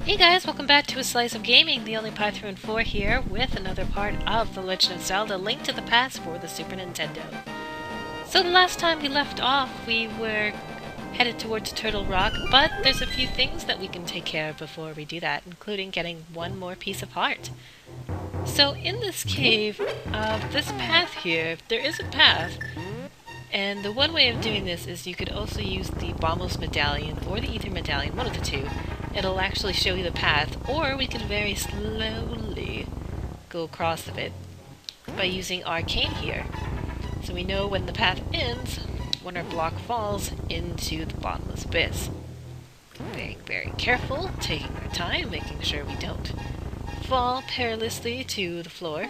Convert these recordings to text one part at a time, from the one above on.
Hey guys, welcome back to A Slice of Gaming, the only part through and 4 here, with another part of The Legend of Zelda: Link to the Past for the Super Nintendo. So the last time we left off, we were headed towards Turtle Rock, but there's a few things that we can take care of before we do that, including getting one more piece of heart. So in this cave, this path here, there is a path, and the one way of doing this is you could also use the Bombos Medallion or the Ether Medallion, one of the two. It'll actually show you the path, or we can very slowly go across of it by using Arcane here. So we know when the path ends, when our block falls into the bottomless abyss. Being very careful, taking our time, making sure we don't fall perilously to the floor.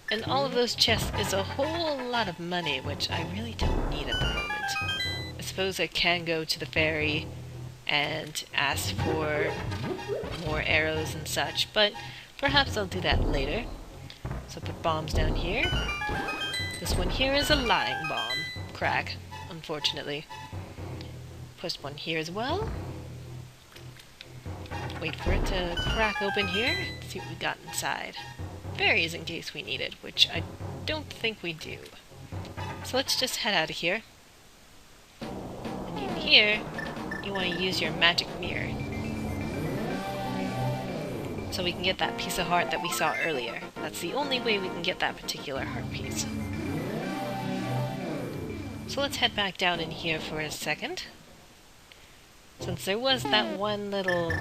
And all of those chests is a whole lot of money, which I really don't need at the moment. I suppose I can go to the ferry and ask for more arrows and such, but perhaps I'll do that later. So put bombs down here. This one here is a lying bomb. Crack, unfortunately. Push one here as well. Wait for it to crack open here. See what we got inside. Berries in case we need it, which I don't think we do. So let's just head out of here. And in here, you want to use your magic mirror, so we can get that piece of heart that we saw earlier. That's the only way we can get that particular heart piece. So let's head back down in here for a second. Since there was that one little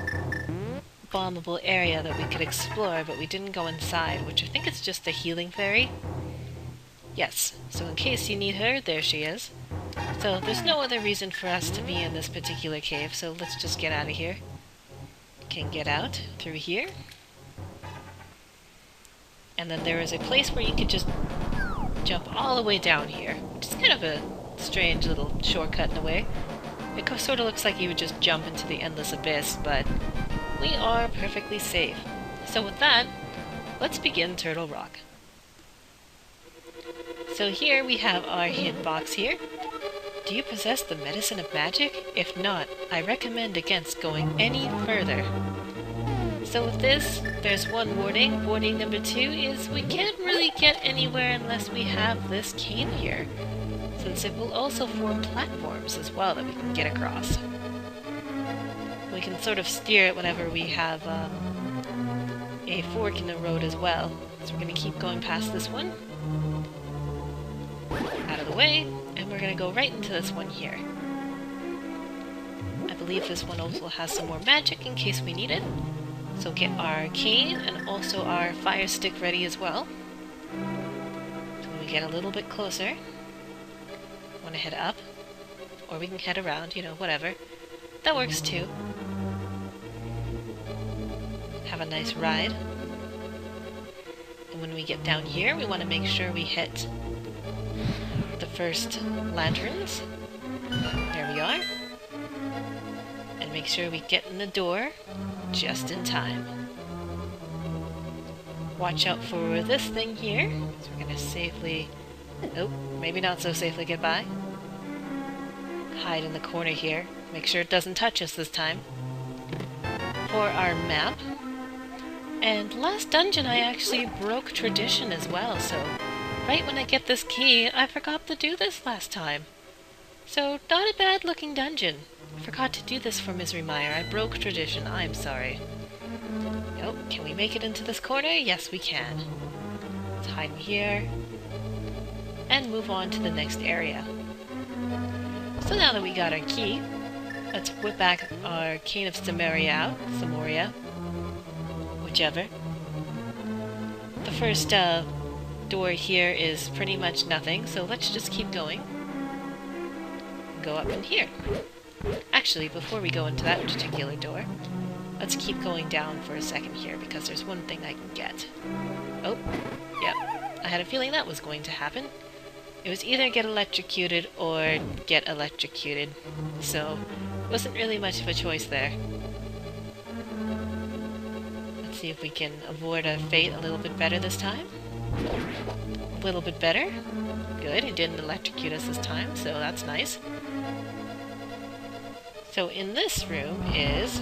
bombable area that we could explore, but we didn't go inside, which I think is just a healing fairy. Yes, so in case you need her, there she is. So there's no other reason for us to be in this particular cave, so let's just get out of here. Can get out through here. And then there is a place where you could just jump all the way down here, which is kind of a strange little shortcut in a way. It sort of looks like you would just jump into the endless abyss, but we are perfectly safe. So with that, let's begin Turtle Rock. So here we have our hint box here. Do you possess the medicine of magic? If not, I recommend against going any further. So with this, there's one warning. Warning number 2 is we can't really get anywhere unless we have this cane here, since it will also form platforms as well that we can get across. We can sort of steer it whenever we have a fork in the road as well. So we're going to keep going past this one. Out of the way, and we're going to go right into this one here. I believe this one also has some more magic in case we need it. So get our cane and also our fire stick ready as well. So when we get a little bit closer, want to head up, or we can head around, whatever. That works too. Have a nice ride. And when we get down here, we want to make sure we hit the first lanterns. There we are. And make sure we get in the door just in time. Watch out for this thing here, so we're going to safely, oh, maybe not so safely get by. Hide in the corner here. Make sure it doesn't touch us this time. For our map. And last dungeon I actually broke tradition as well, so right when I get this key, I forgot to do this last time. So, not a bad looking dungeon. Forgot to do this for Misery Mire. I broke tradition. I'm sorry. Oh, can we make it into this corner? Yes, we can. Let's hide in here. And move on to the next area. So now that we got our key, let's whip back our Cane of Samoria, whichever. The first door here is pretty much nothing, so let's just keep going. Go up in here. Actually, before we go into that particular door, let's keep going down for a second here, because there's one thing I can get. Oh, yep. I had a feeling that was going to happen. It was either get electrocuted or get electrocuted, so wasn't really much of a choice there. Let's see if we can avoid our fate a little bit better this time. A little bit better. Good, it didn't electrocute us this time, so that's nice. So in this room is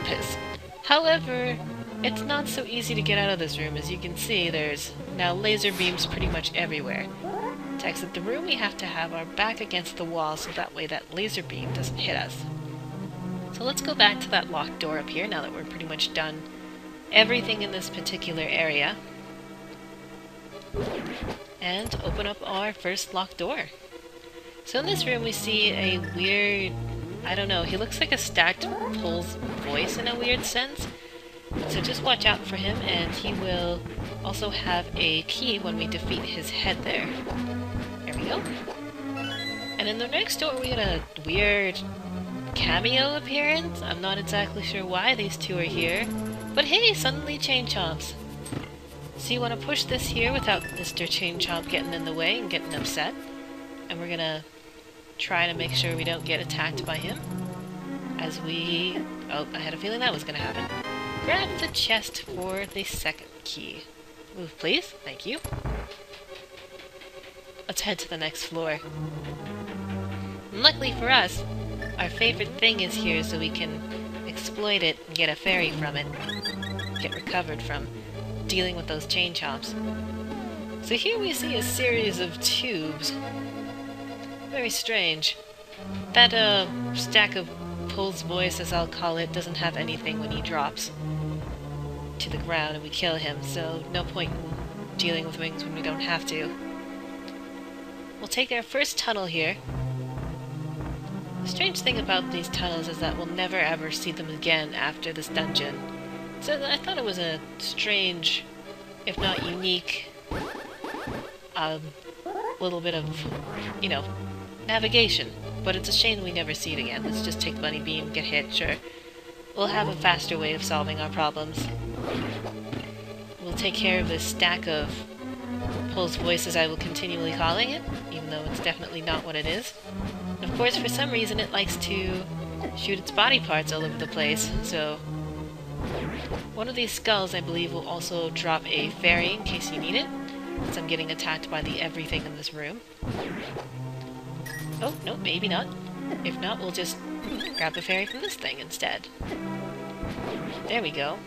this. However, it's not so easy to get out of this room. As you can see, there's now laser beams pretty much everywhere. To exit the room, we have to have our back against the wall so that way that laser beam doesn't hit us. So let's go back to that locked door up here now that we're pretty much done everything in this particular area. And open up our first locked door. So in this room we see a weird, I don't know, he looks like a stacked Pole's voice in a weird sense. So just watch out for him, and he will also have a key when we defeat his head there. There we go. And in the next door we get a weird cameo appearance. I'm not exactly sure why these two are here. But hey, suddenly Chain Chomps. So you want to push this here without Mr. Chain Chomp getting in the way and getting upset. And we're gonna try to make sure we don't get attacked by him. As we... oh, I had a feeling that was gonna happen. Grab the chest for the second key. Move, please. Thank you. Let's head to the next floor. And luckily for us, our favorite thing is here so we can exploit it and get a fairy from it. Get recovered from dealing with those chain chomps. So here we see a series of tubes. Very strange. That stack of Pole's voice, as I'll call it, doesn't have anything when he drops to the ground and we kill him, so no point in dealing with wings when we don't have to. We'll take our first tunnel here. The strange thing about these tunnels is that we'll never ever see them again after this dungeon. So I thought it was a strange, if not unique, little bit of, you know, navigation. But it's a shame we never see it again. Let's just take Bunny Beam, get hit, sure. We'll have a faster way of solving our problems. We'll take care of this stack of Pole's voice, as I will continually calling it, even though it's definitely not what it is. And of course, for some reason, it likes to shoot its body parts all over the place, so one of these skulls, I believe, will also drop a fairy in case you need it, since I'm getting attacked by the everything in this room. Oh, no, maybe not. If not, we'll just grab a fairy from this thing instead. There we go.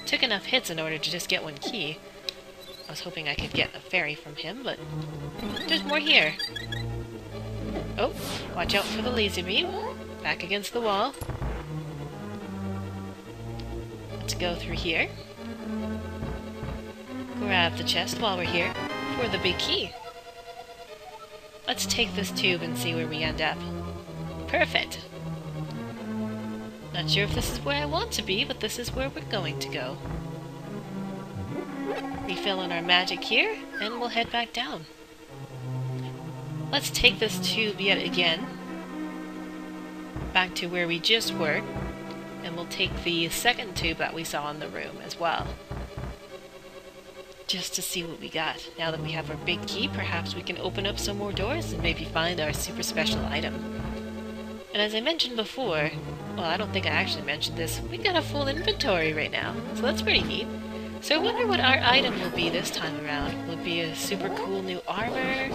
Took enough hits in order to just get one key. I was hoping I could get a fairy from him, but there's more here. Oh, watch out for the laser beam. Back against the wall. Let's go through here. Grab the chest while we're here for the big key. Let's take this tube and see where we end up. Perfect! Not sure if this is where I want to be, but this is where we're going to go. Refill on our magic here, and we'll head back down. Let's take this tube yet again, back to where we just were, and we'll take the second tube that we saw in the room as well. Just to see what we got. Now that we have our big key, perhaps we can open up some more doors and maybe find our super special item. And as I mentioned before, well, I don't think I actually mentioned this, we got a full inventory right now, so that's pretty neat. So I wonder what our item will be this time around. Will it be a super cool new armor,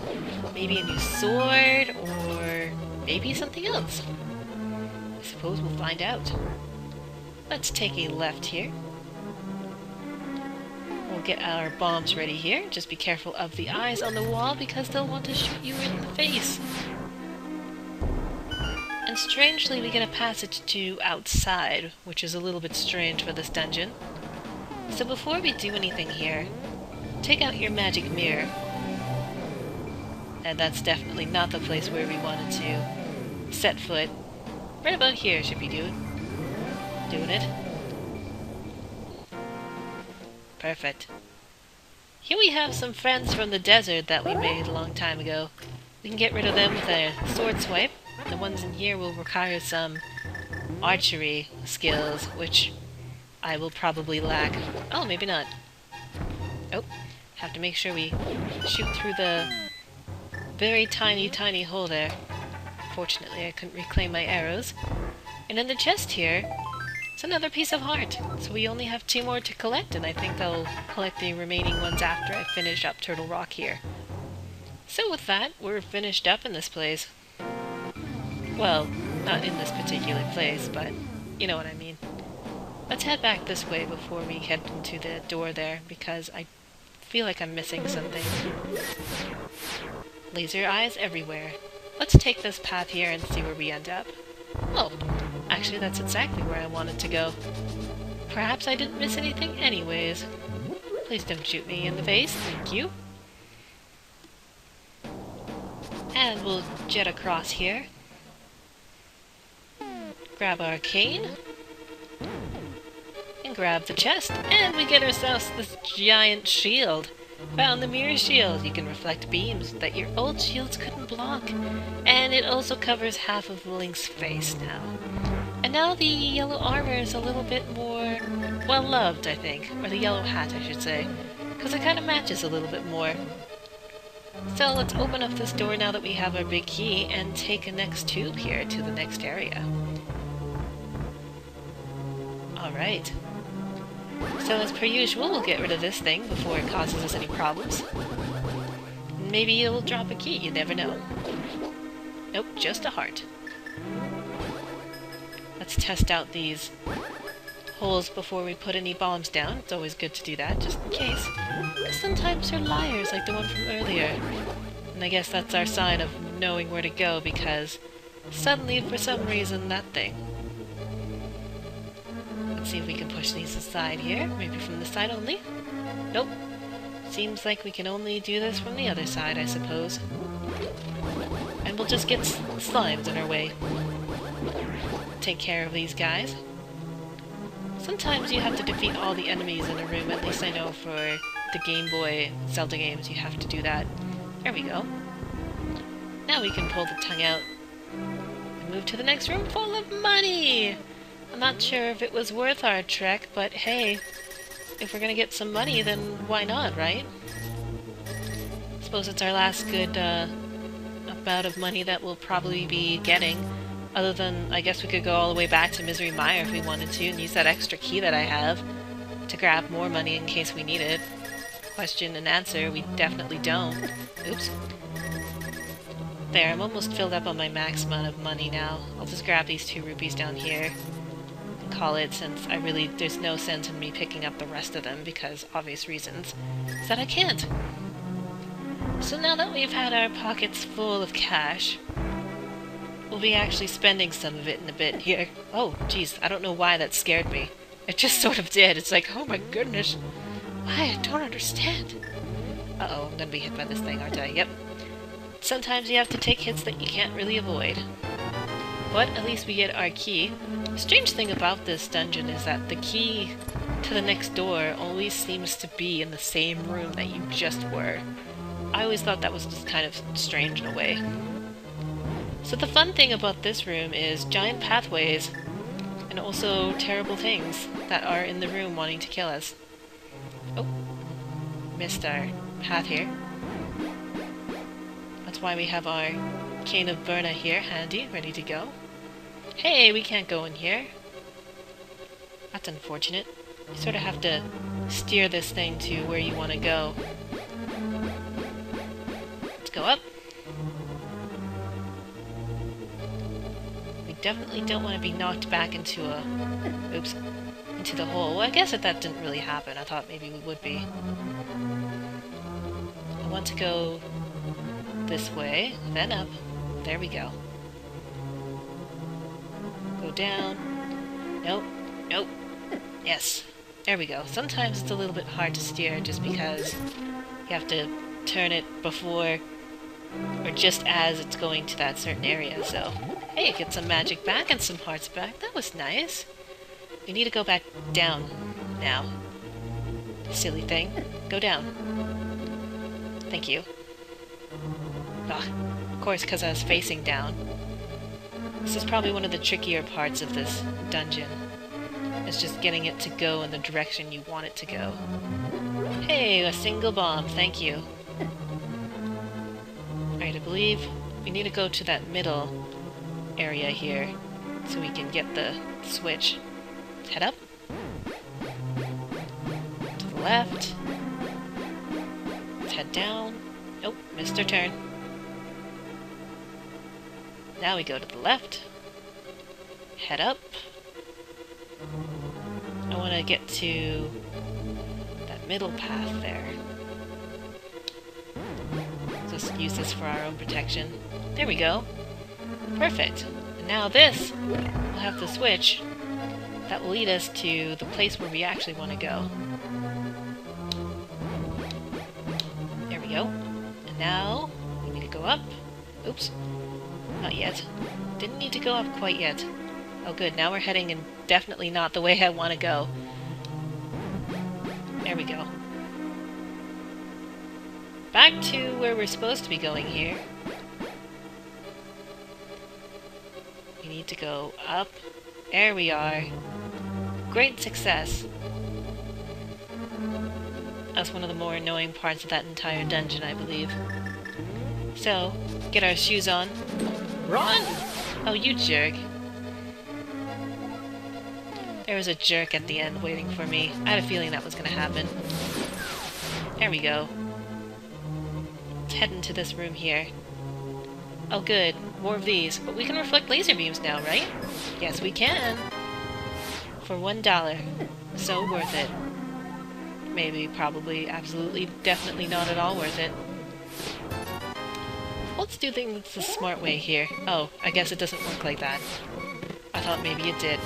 maybe a new sword, or maybe something else? I suppose we'll find out. Let's take a left here. We'll get our bombs ready here. Just be careful of the eyes on the wall because they'll want to shoot you in the face. And strangely, we get a passage to outside, which is a little bit strange for this dungeon. So before we do anything here, take out your magic mirror. And that's definitely not the place where we wanted to set foot. Right about here should be doing it. Perfect. Here we have some friends from the desert that we made a long time ago. We can get rid of them with a sword swipe. The ones in here will require some archery skills, which I will probably lack. Oh, maybe not. Oh, have to make sure we shoot through the very tiny, tiny hole there. Fortunately, I couldn't reclaim my arrows. And in the chest here, it's another piece of heart. So we only have 2 more to collect, and I think I'll collect the remaining ones after I finish up Turtle Rock here. So with that, we're finished up in this place. Well, not in this particular place, but you know what I mean. Let's head back this way before we head into the door there, because I feel like I'm missing something. Laser eyes everywhere. Let's take this path here and see where we end up. Oh, actually that's exactly where I wanted to go. Perhaps I didn't miss anything anyways. Please don't shoot me in the face, thank you. And we'll jet across here. Grab our cane. And grab the chest. And we get ourselves this giant shield. Found the mirror shield. You can reflect beams that your old shields couldn't block. And it also covers half of Link's face now. And now the yellow armor is a little bit more well-loved, I think. Or the yellow hat, I should say. Because it kind of matches a little bit more. So let's open up this door now that we have our big key and take a next tube here to the next area. Alright. So as per usual, we'll get rid of this thing before it causes us any problems. Maybe it'll drop a key, you never know. Nope, just a heart. Let's test out these holes before we put any bombs down. It's always good to do that, just in case. Because sometimes they're liars, like the one from earlier. And I guess that's our sign of knowing where to go, because suddenly, for some reason, that thing. Let's see if we can push these aside here. Maybe from the side only? Nope. Seems like we can only do this from the other side, I suppose. And we'll just get slimes in our way. Take care of these guys. Sometimes you have to defeat all the enemies in a room, at least I know for the Game Boy Zelda games you have to do that. There we go. Now we can pull the tongue out and move to the next room full of money! I'm not sure if it was worth our trek, but hey, if we're gonna get some money, then why not, right? Suppose it's our last good bout of money that we'll probably be getting. Other than, I guess we could go all the way back to Misery Mire if we wanted to, and use that extra key that I have to grab more money in case we need it. Question and answer, we definitely don't. Oops. There, I'm almost filled up on my max amount of money now. I'll just grab these 2 rupees down here and call it, since there's no sense in me picking up the rest of them, because obvious reasons, is that I can't. So now that we've had our pockets full of cash, we'll be actually spending some of it in a bit here. Oh, jeez, I don't know why that scared me. It just sort of did. It's like, oh my goodness. Why? I don't understand. Uh-oh, I'm gonna be hit by this thing, aren't I? Yep. Sometimes you have to take hits that you can't really avoid. But at least we get our key. The strange thing about this dungeon is that the key to the next door always seems to be in the same room that you just were. I always thought that was just kind of strange in a way. So the fun thing about this room is giant pathways, and also terrible things that are in the room wanting to kill us. Oh, missed our path here. That's why we have our Cane of Burna here, handy, ready to go. Hey, we can't go in here. That's unfortunate. You sort of have to steer this thing to where you want to go. Let's go up. Definitely don't want to be knocked back into into the hole. Well, I guess that didn't really happen. I thought maybe we would be. I want to go this way, then up. There we go. Go down. Nope. Nope. Yes. There we go. Sometimes it's a little bit hard to steer just because you have to turn it before or just as it's going to that certain area, so... Hey, get some magic back and some hearts back. That was nice. We need to go back down now. Silly thing. Go down. Thank you. Ah, of course, because I was facing down. This is probably one of the trickier parts of this dungeon. It's just getting it to go in the direction you want it to go. Hey, a single bomb. Thank you. Alright, I believe we need to go to that middle area here so we can get the switch. Let's head up. To the left. Let's head down. Nope, missed our turn. Now we go to the left. Head up. to get to that middle path there. Just use this for our own protection. There we go. Perfect. And now this, we'll have the switch that will lead us to the place where we actually want to go. There we go. And now, we need to go up. Oops. Not yet. Didn't need to go up quite yet. Oh good, now we're heading in definitely not the way I want to go. There we go. Back to where we're supposed to be going here. We need to go up. There we are. Great success. That's one of the more annoying parts of that entire dungeon, I believe. So, get our shoes on. Run! Oh, you jerk. There was a jerk at the end waiting for me. I had a feeling that was going to happen. There we go. Let's head into this room here. Oh good, more of these. But we can reflect laser beams now, right? Yes, we can! For $1. So worth it. Maybe, probably, absolutely, definitely not at all worth it. Let's do things the smart way here. Oh, I guess it doesn't work like that. I thought maybe it did.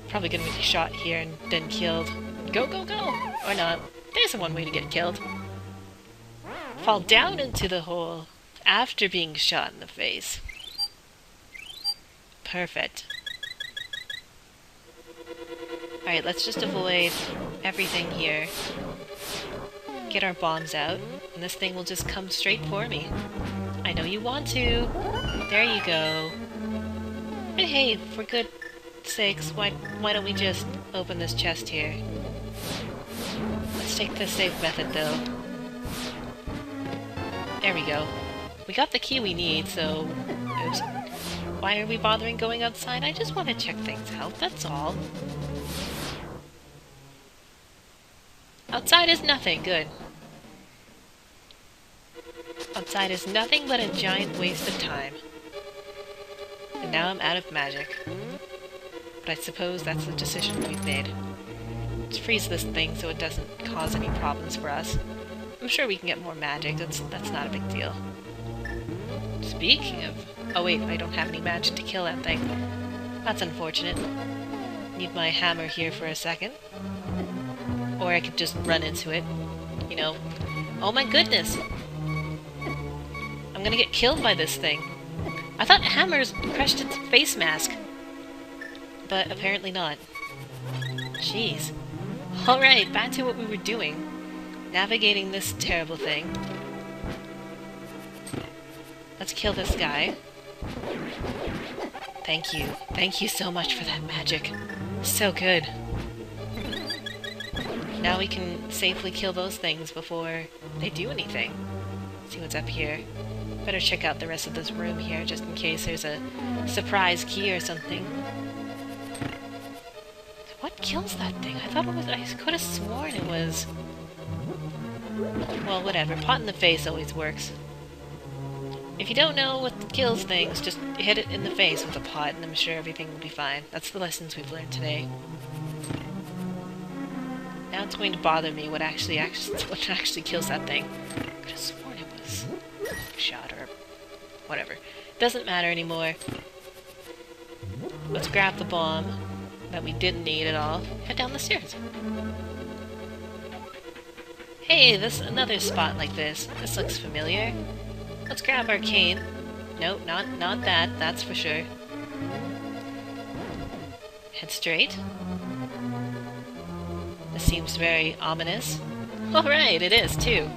Probably gonna be shot here and then killed. Go, go, go! Or not. There's one way to get killed. Fall down into the hole after being shot in the face. Perfect. Alright, let's just avoid everything here. Get our bombs out, and this thing will just come straight for me. I know you want to. There you go. And hey, for good sakes, why don't we just open this chest here? Let's take the safe method, though. There we go. We got the key we need, so... Oops. Why are we bothering going outside? I just want to check things out, that's all. Outside is nothing, good. Outside is nothing but a giant waste of time. And now I'm out of magic. But I suppose that's the decision we've made. Let's freeze this thing so it doesn't cause any problems for us. I'm sure we can get more magic, that's not a big deal. Speaking of... Oh wait, I don't have any magic to kill that thing. That's unfortunate. Need my hammer here for a second. Or I could just run into it. You know. Oh my goodness! I'm gonna get killed by this thing. I thought hammers crushed its face mask. But apparently not. Jeez. Alright, back to what we were doing. Navigating this terrible thing. Let's kill this guy. Thank you. Thank you so much for that magic. So good. Now we can safely kill those things before they do anything. Let's see what's up here. Better check out the rest of this room here, just in case there's a surprise key or something. What kills that thing? I thought it was... I could have sworn it was... Well, whatever. Pot in the face always works. If you don't know what kills things, just hit it in the face with a pot and I'm sure everything will be fine. That's the lessons we've learned today. Now it's going to bother me what actually kills that thing. I could have sworn it was shot or whatever. Doesn't matter anymore. Let's grab the bomb that we didn't need at all. Head down the stairs. Hey, this another spot like this. This looks familiar. Let's grab our cane. Nope, not that. That's for sure. Head straight. This seems very ominous. Alright, it is too.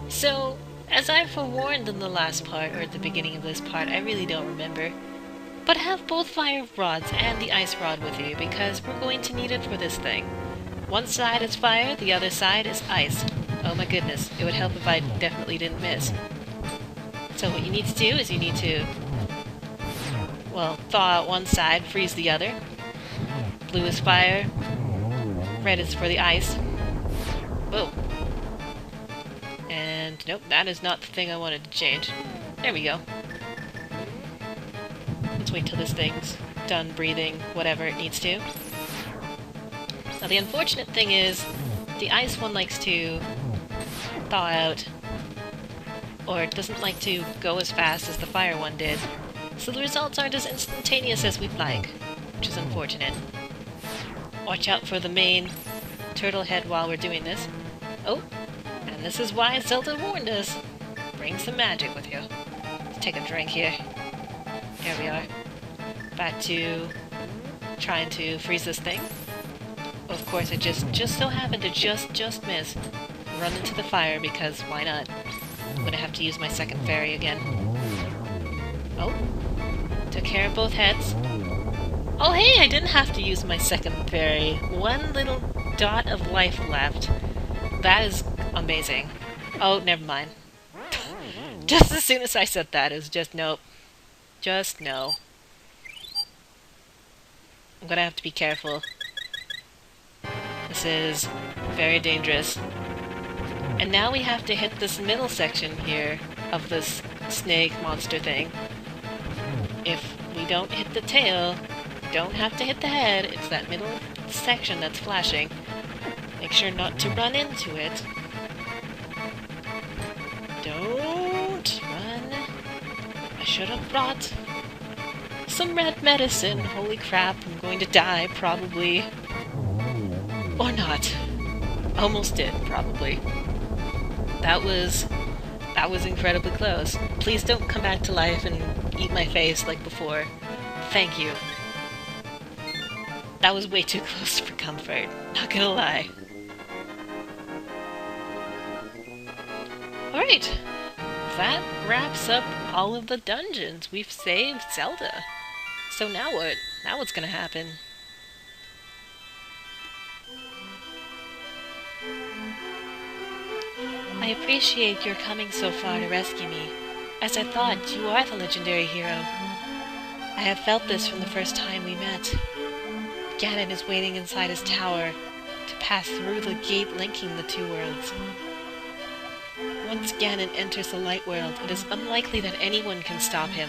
So, as I forewarned in the last part, or at the beginning of this part, I really don't remember. But have both fire rods and the ice rod with you, because we're going to need it for this thing. One side is fire, the other side is ice. Oh my goodness, it would help if I definitely didn't miss. So what you need to do is you need to, well, thaw out one side, freeze the other. Blue is fire, red is for the ice. Whoa. And nope, that is not the thing I wanted to change. There we go. Let's wait till this thing's done breathing whatever it needs to. Now the unfortunate thing is, the ice one likes to thaw out, or it doesn't like to go as fast as the fire one did, so the results aren't as instantaneous as we'd like, which is unfortunate. Watch out for the main turtle head while we're doing this. Oh, and this is why Zelda warned us. Bring some magic with you. Let's take a drink here. Here we are. Back to trying to freeze this thing. Of course, I just so happened to just miss. Run into the fire because why not? I'm gonna have to use my second fairy again. Oh, took care of both heads. Oh hey, I didn't have to use my second fairy. One little dot of life left. That is amazing. Oh, never mind. Just as soon as I said that, it was just nope. Just no. I'm gonna have to be careful. This is very dangerous. And now we have to hit this middle section here of this snake monster thing. If we don't hit the tail, don't have to hit the head, it's that middle section that's flashing. Make sure not to run into it. Don't run. I should have brought some red medicine. Holy crap, I'm going to die, probably. Or not. Almost did, probably. That was incredibly close. Please don't come back to life and eat my face like before. Thank you. That was way too close for comfort, not gonna lie. Alright, that wraps up all of the dungeons. We've saved Zelda. So now what? Now what's gonna happen? I appreciate your coming so far to rescue me, as I thought you are the legendary hero. I have felt this from the first time we met. Ganon is waiting inside his tower to pass through the gate linking the two worlds. Once Ganon enters the light world, it is unlikely that anyone can stop him.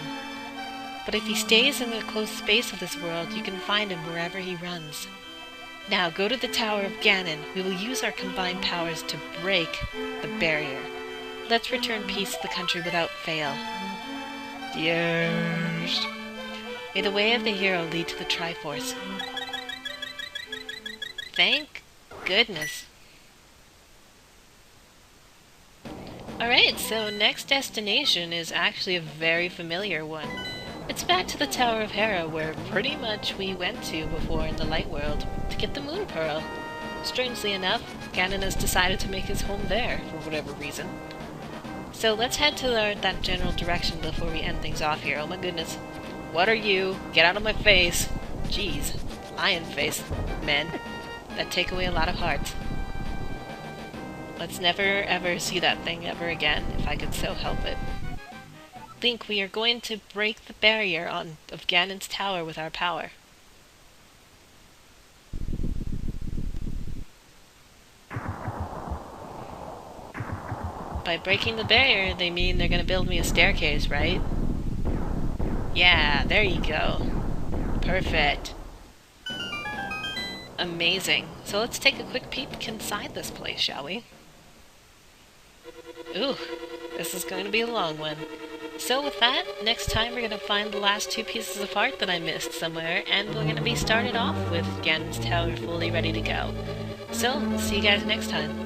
But if he stays in the close space of this world, you can find him wherever he runs. Now go to the Tower of Ganon. We will use our combined powers to break the barrier. Let's return peace to the country without fail. Yes. May the way of the hero lead to the Triforce. Thank goodness. Alright, so next destination is actually a very familiar one. It's back to the Tower of Hera, where pretty much we went to before in the Light World to get the Moon Pearl. Strangely enough, Ganon has decided to make his home there, for whatever reason. So let's head to that general direction before we end things off here. Oh my goodness. What are you? Get out of my face. Jeez. Lion face, men. That take away a lot of hearts. Let's never ever see that thing ever again, if I could so help it. Link, we are going to break the barrier of Ganon's tower with our power. By breaking the barrier, they mean they're gonna build me a staircase, right? Yeah, there you go. Perfect. Amazing. So let's take a quick peek inside this place, shall we? Ooh, this is going to be a long one. So with that, next time we're going to find the last two pieces of art that I missed somewhere, and we're going to be started off with Ganon's Tower fully ready to go. So, see you guys next time.